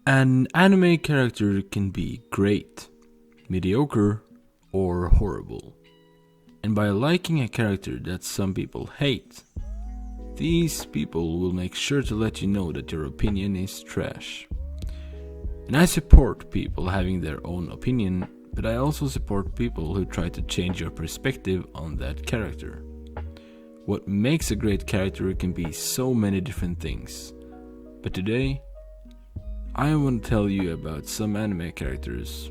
An anime character can be great, mediocre, or horrible. And by liking a character that some people hate, these people will make sure to let you know that your opinion is trash. And I support people having their own opinion, but I also support people who try to change your perspective on that character. What makes a great character can be so many different things. But today, I want to tell you about some anime characters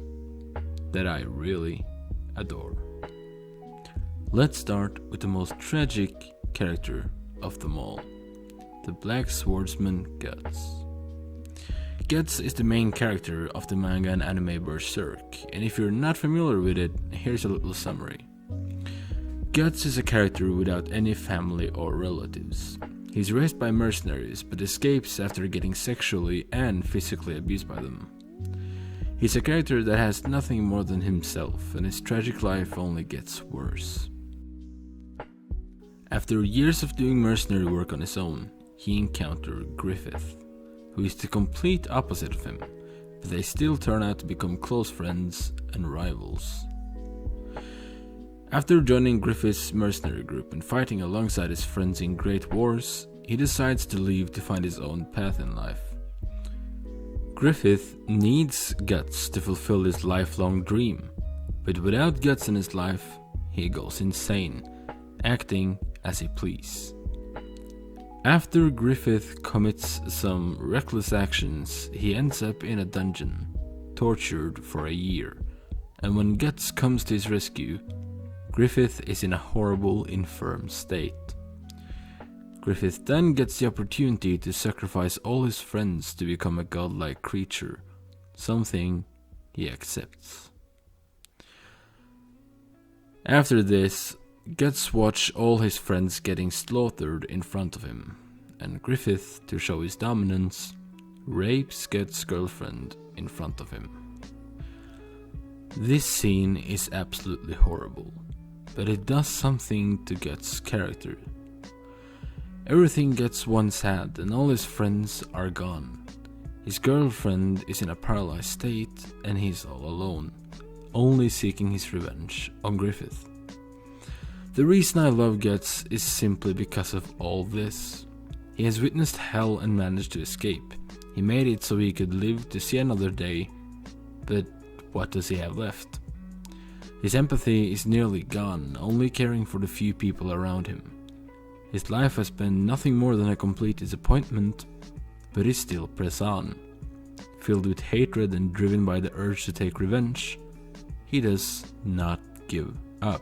that I really adore. Let's start with the most tragic character of them all, the Black Swordsman Guts. Guts is the main character of the manga and anime Berserk, and if you're not familiar with it, here's a little summary. Guts is a character without any family or relatives. He's raised by mercenaries, but escapes after getting sexually and physically abused by them. He's a character that has nothing more than himself, and his tragic life only gets worse. After years of doing mercenary work on his own, he encountered Griffith, who is the complete opposite of him, but they still turn out to become close friends and rivals. After joining Griffith's mercenary group and fighting alongside his friends in great wars, he decides to leave to find his own path in life. Griffith needs Guts to fulfill his lifelong dream, but without Guts in his life, he goes insane, acting as he pleases. After Griffith commits some reckless actions, he ends up in a dungeon, tortured for a year, and when Guts comes to his rescue, Griffith is in a horrible, infirm state. Griffith then gets the opportunity to sacrifice all his friends to become a godlike creature, something he accepts. After this, Guts watches all his friends getting slaughtered in front of him, and Griffith, to show his dominance, rapes Guts' girlfriend in front of him. This scene is absolutely horrible, but it does something to Guts' character. Everything Guts once had and all his friends are gone. His girlfriend is in a paralyzed state and he's all alone, only seeking his revenge on Griffith. The reason I love Guts is simply because of all this. He has witnessed hell and managed to escape. He made it so he could live to see another day, but what does he have left? His empathy is nearly gone, only caring for the few people around him. His life has been nothing more than a complete disappointment, but he still presses on. Filled with hatred and driven by the urge to take revenge, he does not give up.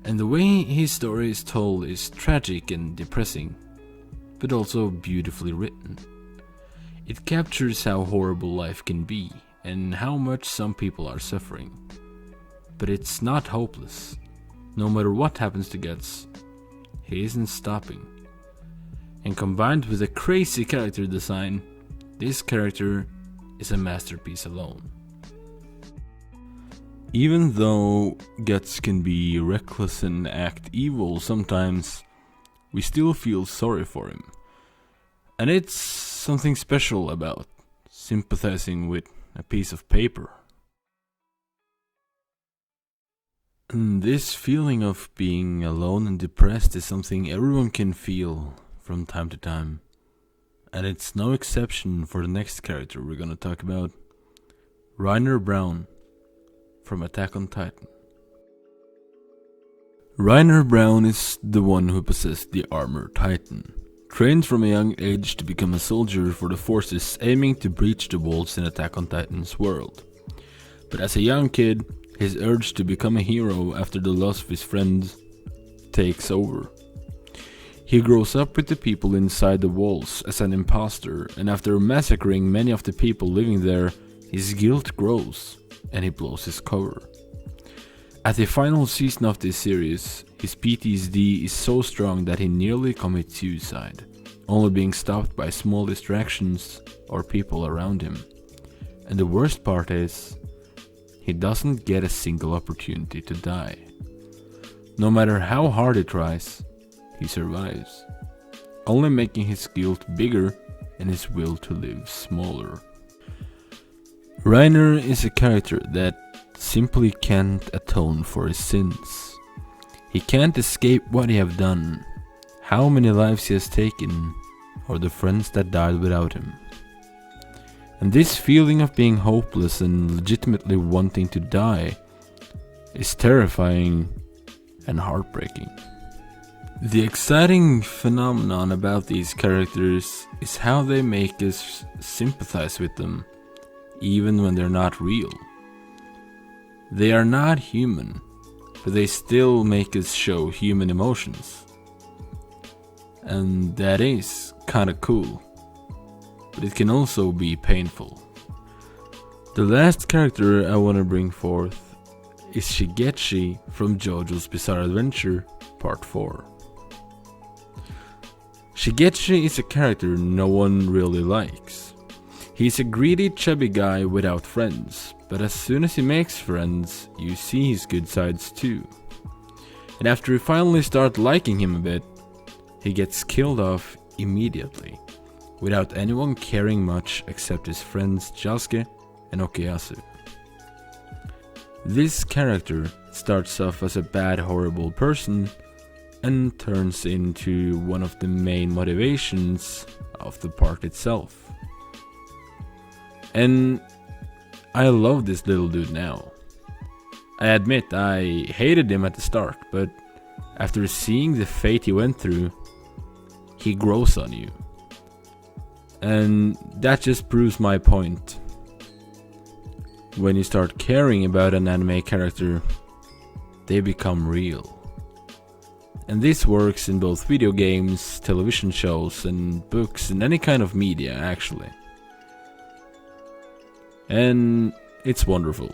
And the way his story is told is tragic and depressing, but also beautifully written. It captures how horrible life can be and how much some people are suffering. But it's not hopeless. No matter what happens to Guts, he isn't stopping. And combined with a crazy character design, this character is a masterpiece alone. Even though Guts can be reckless and act evil sometimes, we still feel sorry for him. And it's something special about sympathizing with a piece of paper. And this feeling of being alone and depressed is something everyone can feel from time to time. And it's no exception for the next character we're gonna talk about, Reiner Braun from Attack on Titan. Reiner Braun is the one who possessed the armor Titan, trained from a young age to become a soldier for the forces aiming to breach the walls in Attack on Titan's world. But as a young kid, his urge to become a hero after the loss of his friends takes over. He grows up with the people inside the walls as an imposter, and after massacring many of the people living there, his guilt grows and he blows his cover. At the final season of this series, his PTSD is so strong that he nearly commits suicide, only being stopped by small distractions or people around him. And the worst part is, he doesn't get a single opportunity to die. No matter how hard he tries, he survives, only making his guilt bigger and his will to live smaller. Reiner is a character that simply can't atone for his sins. He can't escape what he have done, how many lives he has taken, or the friends that died without him. And this feeling of being hopeless and legitimately wanting to die is terrifying and heartbreaking. The exciting phenomenon about these characters is how they make us sympathize with them, even when they're not real. They are not human, but they still make us show human emotions. And that is kinda cool, but it can also be painful. The last character I want to bring forth is Shigechi from JoJo's Bizarre Adventure Part 4. Shigechi is a character no one really likes. He's a greedy, chubby guy without friends, but as soon as he makes friends, you see his good sides too. And after you finally start liking him a bit, he gets killed off immediately, without anyone caring much except his friends Josuke and Okuyasu. This character starts off as a bad, horrible person and turns into one of the main motivations of the part itself. And I love this little dude now. I admit I hated him at the start, but after seeing the fate he went through, he grows on you. And that just proves my point. When you start caring about an anime character, they become real. And this works in both video games, television shows, and books, and any kind of media actually. And it's wonderful.